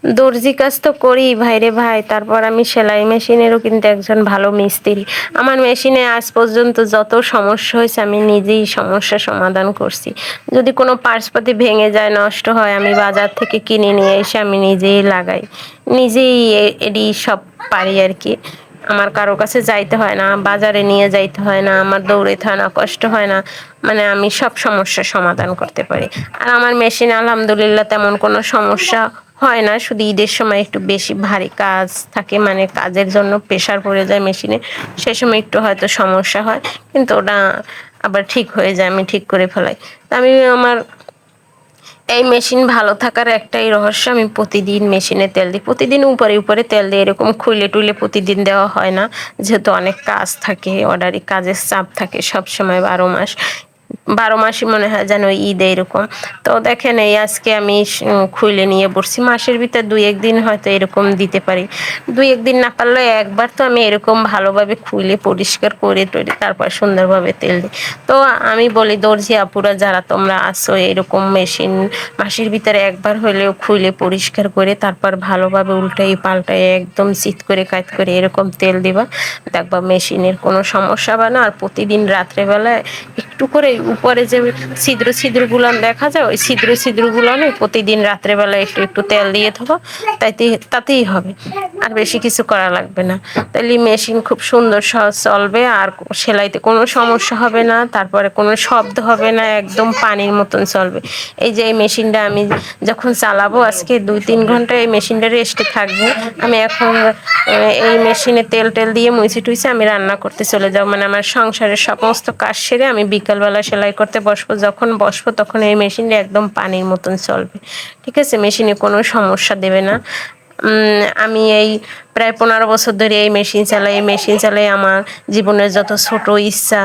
দর্জি কাজ তো করি ভাইরে ভাই, তারপর আমি সেলাই মেশিনেরও কিন্তু একজন ভালো মিস্ত্রি। আমার মেশিনে আজ পর্যন্ত যত সমস্যা হয়েছে আমি নিজেই সমস্যার সমাধান করছি। যদি কোনো পার্টসপাতি ভেঙে যায়, নষ্ট হয়, আমি বাজার থেকে কিনে নিয়ে এসে আমি নিজেই লাগাই, নিজেই এডি সব পারি আর কি। আমার কারো কাছে যাইতে হয় না, বাজারে নিয়ে যাইতে হয় না, আমার দৌড়াইতে হয় না, কষ্ট হয় না। মানে আমি সব সমস্যার সমাধান করতে পারি। আর আমার মেশিন আলহামদুলিল্লাহ তেমন কোনো সমস্যা হয় না। শুধু ঈদের সময় একটু বেশি ভারী কাজ থাকে, মানে কাজের জন্য প্রেশার পড়ে যায় মেশিনে, সে সময় একটু হয়তো সমস্যা হয়, কিন্তু ওটা আবার ঠিক হয়ে যায়, আমি ঠিক করে ফেলাই। তা আমি আমার এই মেশিন ভালো থাকার একটাই রহস্য, আমি প্রতিদিন মেশিনে তেল দিই, প্রতিদিন উপরে উপরে তেল দিই, এরকম খুলে টুলে প্রতিদিন দেওয়া হয় না, যেহেতু অনেক কাজ থাকে, অর্ডারি কাজের চাপ থাকে সব সময়, 12 মাস, 12 মাসই মনে হয় যেন ঈদ এরকম। তো দেখেন এই আজকে আমি খুলে নিয়ে বসছি, মাসের ভিতর 2-1 দিন হয়তো এরকম দিতে পারি, 2-1 দিন না পারলে একবার তো আমি এরকম ভালোভাবে খুলে পরিষ্কার করে টরে তারপর সুন্দরভাবে তেল দিই। তো আমি বলি দর্জি আপুরা যারা তোমরা আসো, এরকম মেশিন মাসের ভিতরে একবার হলেও খুলে পরিষ্কার করে তারপর ভালোভাবে উল্টাই পাল্টাই একদম চিত করে কাজ করে এরকম তেল দিবা, দেখবা মেশিনের কোনো সমস্যা হবে না। আর প্রতিদিন রাত্রেবেলায় একটু করে উপরে যে ছিদ্র ছিদ্রগুলো দেখা যায়, ওই ছিদ্রগুলো প্রতিদিন রাত্রেবেলায় একটু একটু তেল দিয়ে থাকো, তাতেই হবে, আর বেশি কিছু করা লাগবে না। তাহলে মেশিন খুব সুন্দর সহজ চলবে, আর সেলাইতে কোনো সমস্যা হবে না, তারপরে কোনো শব্দ হবে না, একদম পানির মতন চলবে। এই যে এই মেশিনটা আমি যখন চালাবো আজকে 2-3 ঘন্টা এই মেশিনটা রেস্টে থাকবে। আমি এখন এই মেশিনে তেল টেল দিয়ে মুছে টুইছে আমি রান্না করতে চলে যাবো, মানে আমার সংসারের সমস্ত কাজ সেরে আমি বিকালবেলা সেলাই করতে বসবো, যখন বসবো তখন এই মেশিনটা একদম পানির মতন চলবে। ঠিক আছে, মেশিনে কোনো সমস্যা দেবে না। আমি এই প্রায় 15 বছর ধরে এই মেশিন চালাই, এই মেশিন চালাই আমার জীবনের যত ছোট ইচ্ছা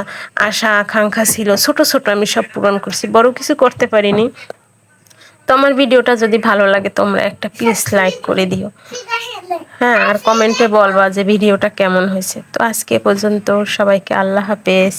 আশা আকাঙ্ক্ষা ছিল, ছোট ছোট আমি সব পূরণ করছি, বড় কিছু করতে পারিনি। তো আমার ভিডিওটা যদি ভালো লাগে তোমরা একটা প্লিজ লাইক করে দিও, হ্যাঁ, আর কমেন্টে বলবা যে ভিডিওটা কেমন হয়েছে। তো আজকে পর্যন্ত, সবাইকে আল্লাহ হাফেজ।